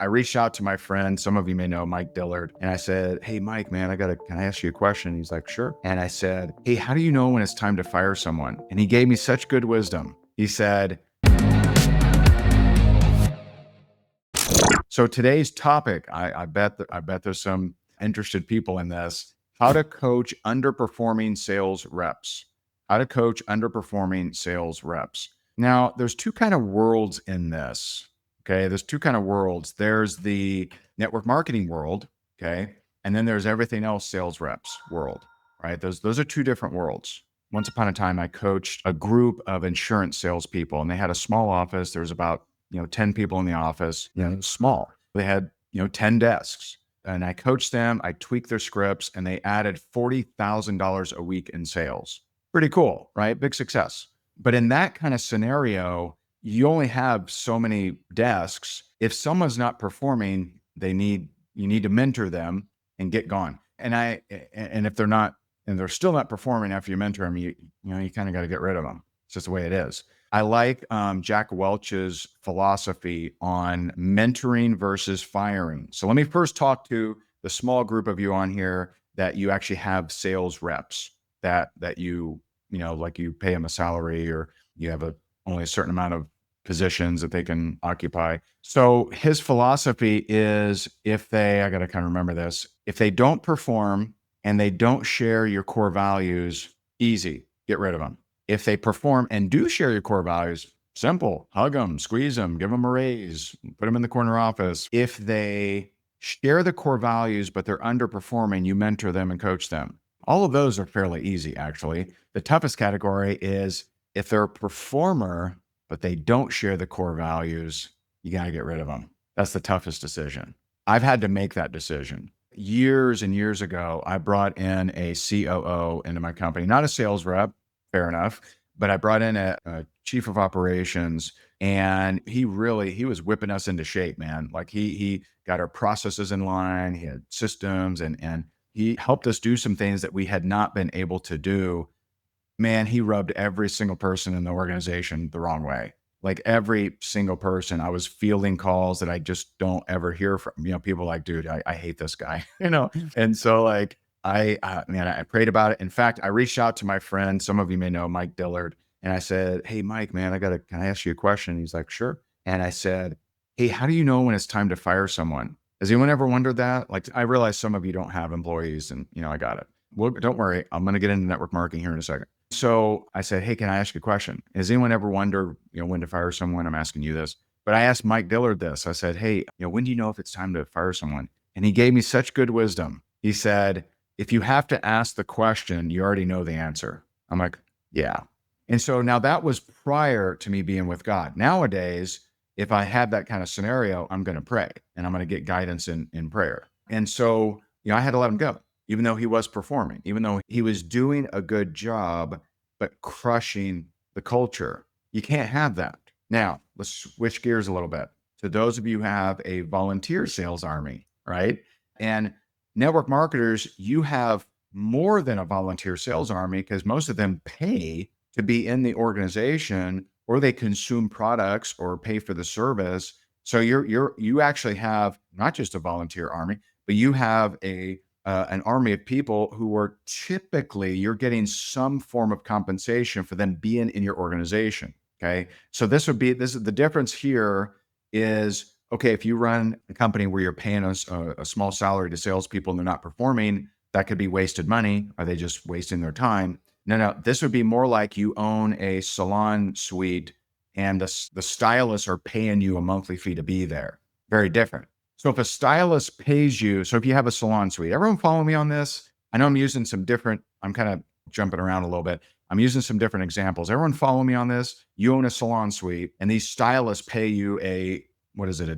I reached out to my friend, some of you may know Mike Dillard, and I said, "Hey, Mike, man, can I ask you a question?" He's like, "Sure." And I said, "Hey, how do you know when it's time to fire someone?" And he gave me such good wisdom. He said, so today's topic, I bet there's some interested people in this. How to coach underperforming sales reps. How to coach underperforming sales reps. Now, there's two kind of worlds in this. Okay, there's two kind of worlds. There's the network marketing world. Okay, and then there's everything else sales reps world. Right? Those are two different worlds. Once upon a time, I coached a group of insurance salespeople, and they had a small office. There was about 10 people in the office, small. They had, 10 desks. And I coached them, I tweaked their scripts, and they added $40,000 a week in sales. Pretty cool, right? Big success. But in that kind of scenario, you only have so many desks. If someone's not performing, you need to mentor them and get gone. And if they're not, and they're still not performing after you mentor them, you kind of got to get rid of them. It's just the way it is. I like Jack Welch's philosophy on mentoring versus firing. So let me first talk to the small group of you on here that you actually have sales reps that you like you pay them a salary, or you have only a certain amount of positions that they can occupy. So his philosophy is, I got to kind of remember this, if they don't perform and they don't share your core values, easy, get rid of them. If they perform and do share your core values, simple, hug them, squeeze them, give them a raise, put them in the corner office. If they share the core values, but they're underperforming, you mentor them and coach them. All of those are fairly easy, actually. The toughest category is if they're a performer, but they don't share the core values, you got to get rid of them. That's the toughest decision. I've had to make that decision. Years and years ago, I brought in a COO into my company, not a sales rep, fair enough, but I brought in a chief of operations, and he was whipping us into shape, man. Like he got our processes in line, he had systems, and he helped us do some things that we had not been able to do. Man, he rubbed every single person in the organization the wrong way. Like every single person, I was fielding calls that I just don't ever hear from. People like, dude, I hate this guy, And so like, I prayed about it. In fact, I reached out to my friend, some of you may know Mike Dillard, and I said, "Hey, Mike, man, can I ask you a question?" He's like, "Sure." And I said, "Hey, how do you know when it's time to fire someone?" Has anyone ever wondered that? Like, I realize some of you don't have employees, and I got it. Well, don't worry. I'm going to get into network marketing here in a second. So I said, "Hey, can I ask you a question? Has anyone ever wondered, when to fire someone?" I'm asking you this. But I asked Mike Dillard this. I said, "Hey, when do you know if it's time to fire someone?" And he gave me such good wisdom. He said, "If you have to ask the question, you already know the answer." I'm like, yeah. And so now that was prior to me being with God. Nowadays, if I have that kind of scenario, I'm going to pray and I'm going to get guidance in prayer. And so, I had to let him go, even though he was performing, even though he was doing a good job, but crushing the culture. You can't have that. Now, let's switch gears a little bit. To those of you who have a volunteer sales army, right? And network marketers, you have more than a volunteer sales army, because most of them pay to be in the organization, or they consume products or pay for the service. So you actually have not just a volunteer army, but you have an army of people who are typically, you're getting some form of compensation for them being in your organization. Okay. So this is the difference here is, okay, if you run a company where you're paying a small salary to salespeople and they're not performing, that could be wasted money. Are they just wasting their time? No. This would be more like you own a salon suite and the stylists are paying you a monthly fee to be there. Very different. So if a stylist pays you, so if you have a salon suite, everyone follow me on this? I know I'm kind of jumping around a little bit. I'm using some different examples. Everyone follow me on this? You own a salon suite and these stylists pay you a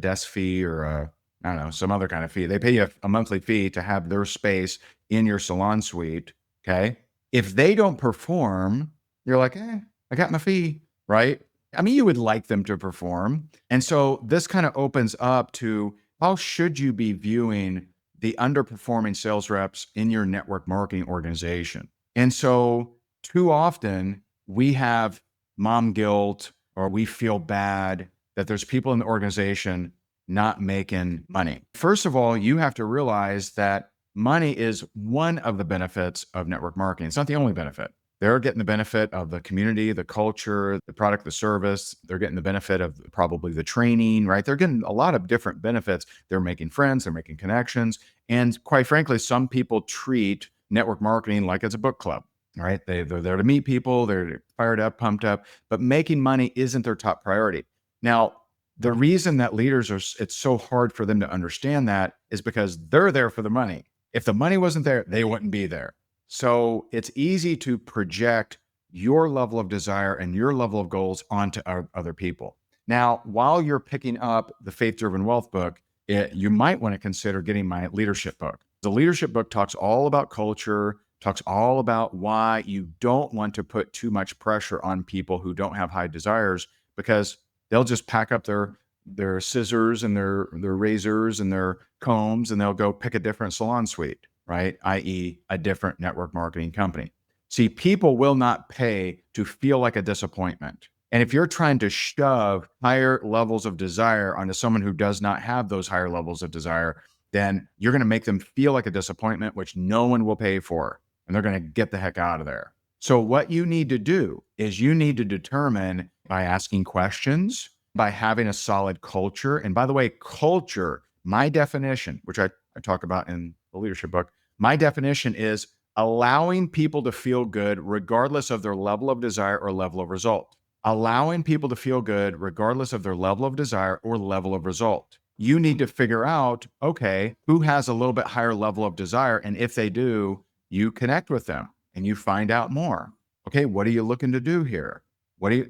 desk fee, or I don't know, some other kind of fee. They pay you a monthly fee to have their space in your salon suite. Okay. If they don't perform, you're like, I got my fee, right? I mean, you would like them to perform. And so this kind of opens up to, how should you be viewing the underperforming sales reps in your network marketing organization? And so too often we have mom guilt, or we feel bad that there's people in the organization not making money. First of all, you have to realize that money is one of the benefits of network marketing. It's not the only benefit. They're getting the benefit of the community, the culture, the product, the service. They're getting the benefit of probably the training, right? They're getting a lot of different benefits. They're making friends, they're making connections. And quite frankly, some people treat network marketing like it's a book club, right? They're there to meet people, they're fired up, pumped up, but making money isn't their top priority. Now, the reason that it's so hard for them to understand that is because they're there for the money. If the money wasn't there, they wouldn't be there. So it's easy to project your level of desire and your level of goals onto other people. Now, while you're picking up the Faith Driven Wealth book, you might want to consider getting my leadership book. The leadership book talks all about culture, talks all about why you don't want to put too much pressure on people who don't have high desires, because they'll just pack up their scissors and their razors and their combs, and they'll go pick a different salon suite, right? i.e., a different network marketing company. See, people will not pay to feel like a disappointment. And if you're trying to shove higher levels of desire onto someone who does not have those higher levels of desire, then you're going to make them feel like a disappointment, which no one will pay for. And they're going to get the heck out of there. So what you need to do is you need to determine by asking questions, by having a solid culture. And by the way, culture, my definition, which I talk about in the leadership book, my definition is allowing people to feel good regardless of their level of desire or level of result. Allowing people to feel good regardless of their level of desire or level of result. You need to figure out, okay, who has a little bit higher level of desire? And if they do, you connect with them and you find out more. Okay, what are you looking to do here?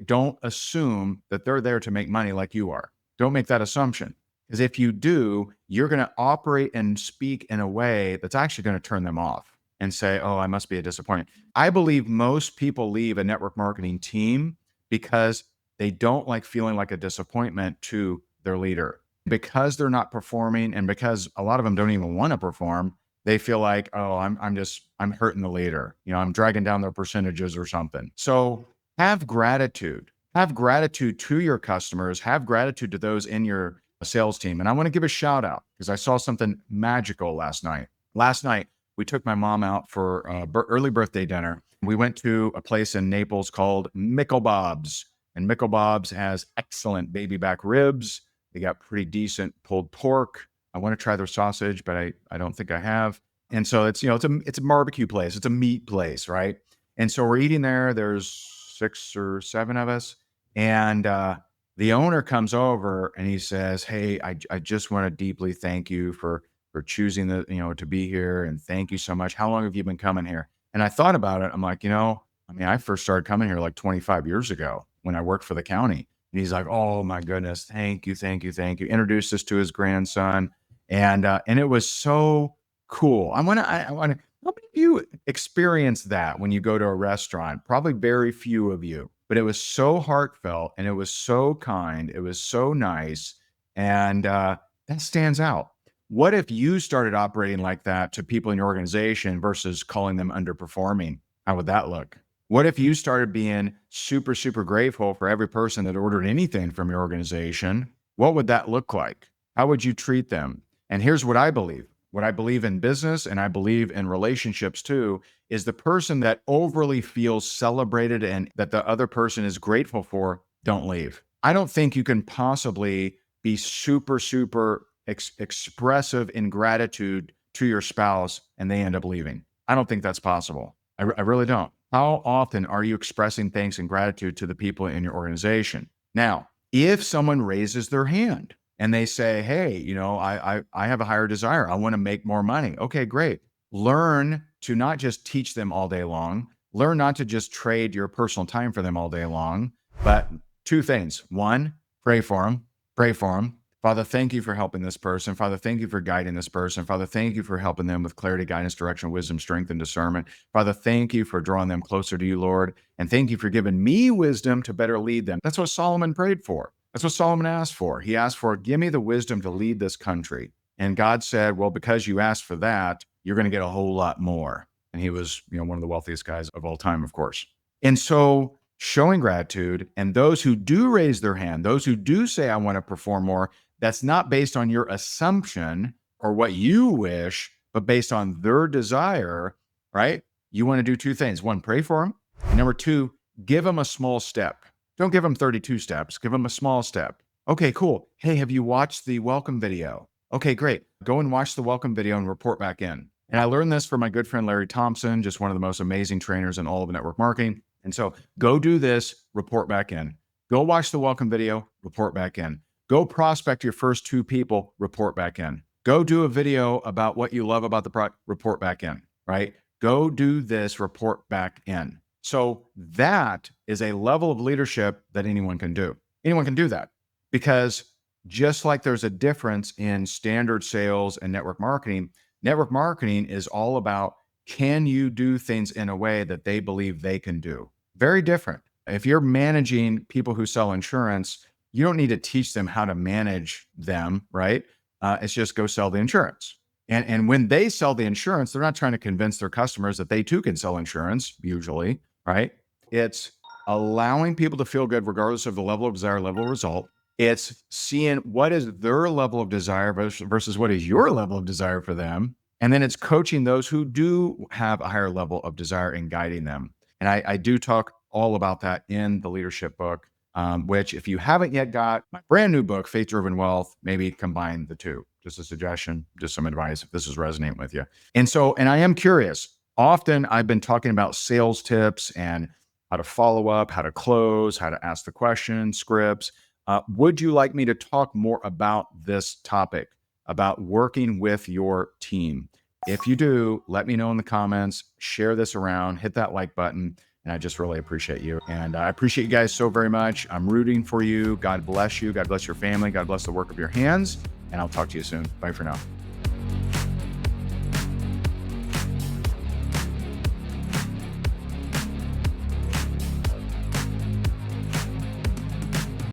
Don't assume that they're there to make money like you are. Don't make that assumption. Because if you do, you're going to operate and speak in a way that's actually going to turn them off and say, oh, I must be a disappointment. I believe most people leave a network marketing team because they don't like feeling like a disappointment to their leader. Because they're not performing, and because a lot of them don't even want to perform, they feel like, oh, I'm hurting the leader. I'm dragging down their percentages or something. So have gratitude. Have gratitude to your customers. Have gratitude to those in your sales team. And I want to give a shout out because I saw something magical last night. Last night, we took my mom out for early birthday dinner. We went to a place in Naples called Mickle Bob's. And Mickle Bob's has excellent baby back ribs. They got pretty decent pulled pork. I want to try their sausage, but I don't think I have. And so it's a barbecue place. It's a meat place, right? And so we're eating there. There's 6 or 7 of us. And the owner comes over and he says, hey, I just want to deeply thank you for choosing to be here. And thank you so much. How long have you been coming here? And I thought about it. I'm like, I first started coming here like 25 years ago when I worked for the county. And he's like, oh my goodness, thank you. Introduced us to his grandson. And it was so cool. I want to, how many of you experience that when you go to a restaurant? Probably very few of you, but it was so heartfelt and it was so kind. It was so nice. And that stands out. What if you started operating like that to people in your organization versus calling them underperforming? How would that look? What if you started being super, super grateful for every person that ordered anything from your organization? What would that look like? How would you treat them? And here's what I believe. What I believe in business, and I believe in relationships too, is the person that overly feels celebrated and that the other person is grateful for, don't leave. I don't think you can possibly be super, super expressive in gratitude to your spouse and they end up leaving. I don't think that's possible. I really don't. How often are you expressing thanks and gratitude to the people in your organization? Now, if someone raises their hand and they say, hey, I have a higher desire. I want to make more money. Okay, great. Learn to not just teach them all day long. Learn not to just trade your personal time for them all day long, but 2 things. 1, pray for them. Pray for them. Father, thank you for helping this person. Father, thank you for guiding this person. Father, thank you for helping them with clarity, guidance, direction, wisdom, strength, and discernment. Father, thank you for drawing them closer to you, Lord. And thank you for giving me wisdom to better lead them. That's what Solomon prayed for. That's what Solomon asked for. He asked for, give me the wisdom to lead this country. And God said, well, because you asked for that, you're going to get a whole lot more. And he was, one of the wealthiest guys of all time, of course. And so showing gratitude, and those who do raise their hand, those who do say, I want to perform more, that's not based on your assumption or what you wish, but based on their desire, right? You want to do two things. One, pray for them. And number two, give them a small step. Don't give them 32 steps. Give them a small step. Okay, cool. Hey, have you watched the welcome video? Okay, great. Go and watch the welcome video and report back in. And I learned this from my good friend, Larry Thompson, just one of the most amazing trainers in all of network marketing. And so go do this, report back in. Go watch the welcome video, report back in. Go prospect your first 2 people, report back in. Go do a video about what you love about the product, report back in, right? Go do this, report back in. So that is a level of leadership that anyone can do. Anyone can do that, because just like there's a difference in standard sales and network marketing is all about, can you do things in a way that they believe they can do? Very different. If you're managing people who sell insurance, you don't need to teach them how to manage them, right? It's just go sell the insurance. And when they sell the insurance, they're not trying to convince their customers that they too can sell insurance, usually, right? It's allowing people to feel good regardless of the level of desire, level of result. It's seeing what is their level of desire versus what is your level of desire for them. And then it's coaching those who do have a higher level of desire and guiding them. And I do talk all about that in the leadership book, which if you haven't yet got my brand new book, Faith Driven Wealth, maybe combine the two. Just a suggestion, just some advice if this is resonating with you. And I am curious. Often I've been talking about sales tips and how to follow up, how to close, how to ask the question, scripts. Would you like me to talk more about this topic, about working with your team? If you do, let me know in the comments, share this around, hit that like button, and I just really appreciate you. And I appreciate you guys so very much. I'm rooting for you. God bless you. God bless your family. God bless the work of your hands. And I'll talk to you soon. Bye for now.